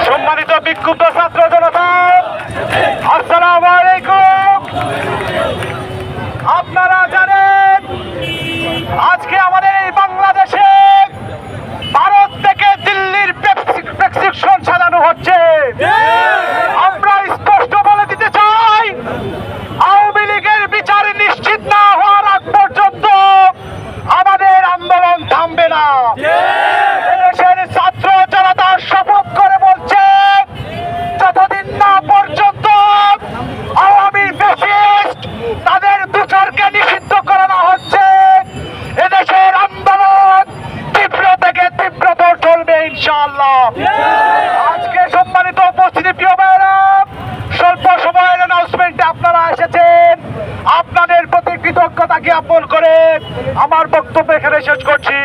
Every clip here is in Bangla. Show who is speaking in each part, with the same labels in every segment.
Speaker 1: সম্মানিত বিক্ষুব্ধ ছাত্র জনতা, আসসালামু আলাইকুম। আপনারা জানেন আজকে আমাদের এই বাংলাদেশে ভারত থেকে দিল্লির প্রেসক্রিপশন সাজানো হচ্ছে। আমরা স্পষ্ট বলে দিতে চাই, আওয়ামী লীগের বিচার নিশ্চিত না হওয়ার আগ পর্যন্ত আমাদের আন্দোলন থামবে না। দেশের ছাত্র জনতা শপথ করে বলছে, যতদিন না পর্যন্ত আওয়ামী ফ্যাসিস্ট তাদের দুচরকে নিষিদ্ধ করানো হচ্ছে, এদেশের আন্দোলন তীব্র থেকে তীব্রতর চলবে ইনশাআল্লাহ। আজকে সম্মানিত উপস্থিতি প্রিয় ভাইয়েরা, স্বল্প সময়ের অ্যানাউন্সমেন্টে আপনারা এসেছেন। আপনাদের প্রতি কৃতজ্ঞতা জ্ঞাপন করে আমার বক্তব্য এখানে শেষ করছি।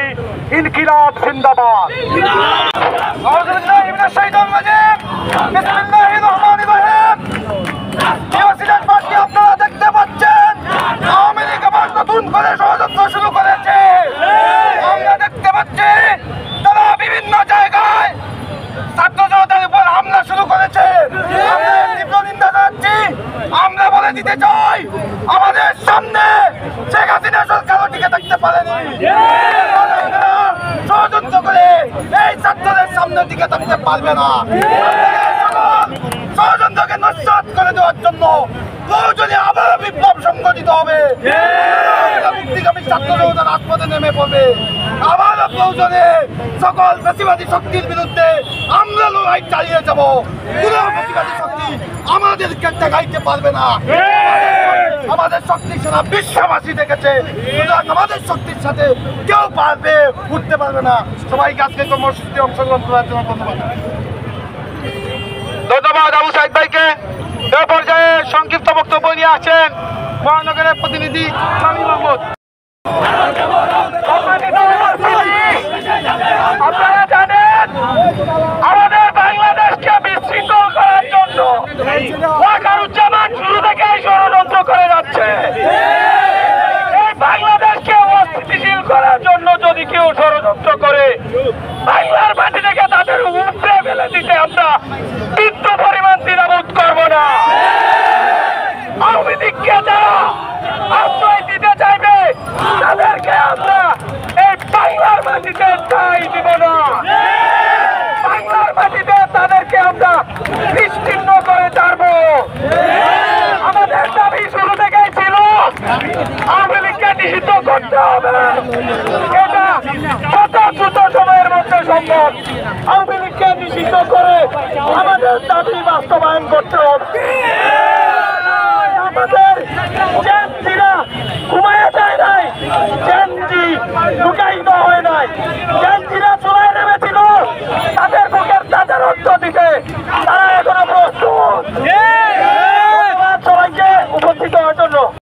Speaker 1: ইনকিলাব জিন্দাবাদ। আপনারা দেখতে পাচ্ছেন আওয়ামী লীগ আবার নতুন করে ষড়যন্ত্র শুরু করেছে। আমরা দেখতে পাচ্ছি তারা বিভিন্ন জায়গায় ছাত্র জনতার উপর হামলা শুরু করেছে। আমরা তীব্র নিন্দা জানাচ্ছি। আমরা বলে দিতে চাই, আমাদের সামনে শেখ হাসিনা সরকারও টিকে থাকতে পারেনি। ষড়যন্ত্র করে এই ছাত্রদের সামনে টিকে থাকতে পারবে না। ষড়যন্ত্রকে নস্যাৎ করে দেওয়ার জন্য প্রয়োজনে আবার বিপ্লব সংগঠিত হবে। মুক্তিগামী ছাত্র জনতা রাজপথে নেমে পড়বে। আবার প্রয়োজনে সকল ফ্যাসিবাদী শক্তির বিরুদ্ধে আমরা লড়াই চালিয়ে যাব। কোন ফ্যাসিবাদী শক্তি আমাদেরকে ঠেকাইতে পারবে না। আমাদের শক্তি সারা বিশ্ববাসী দেখেছে। আমাদের শক্তির সাথে কেউ পারবে উঠতে পারবে না। সবাইকে আজকে কর্মসূচিতে অংশগ্রহণ করার জন্য ধন্যবাদ। ধন্যবাদ আবু সাইদ ভাইকে। এ পর্যায়ে সংক্ষিপ্ত বক্তব্য নিয়ে আসছেন মহানগরের প্রতিনিধি সামি মাহমুদ। আপনারা জানেন আমাদের বাংলাদেশকে বিশৃঙ্খল করার জন্য ওয়াকারুজ্জামান শুরু থেকে ষড়যন্ত্র করে যাচ্ছে। এই বাংলাদেশকে অস্থিতিশীল করার জন্য যদি কেউ ষড়যন্ত্র করে, বাংলার মাটি থেকে তাদের উপরে ফেলে দিতে আমরা তীব্র পরিমাণ দ্বিধাবোধ করব না। আওয়ামী লীগকে যারা আশ্রয় দিতে চাইবে তাদেরকে আমরা এই বাংলার মাটিতে ঠাঁই দিব না। বাংলার মাটিতে তাদেরকে আমরা নিশ্চিহ্ন করে ছাড়বো। আমাদের দাবি শুরু থেকেই ছিল আওয়ামী লীগকে নিষিদ্ধ করতে হবে। এটা কত দ্রুত সময়ের মধ্যে সম্ভব আওয়ামী লীগকে নিষিদ্ধ করে আমাদের দাবি বাস্তবায়ন করতে হবে। আমাদের ঘুমায় যায় নাই,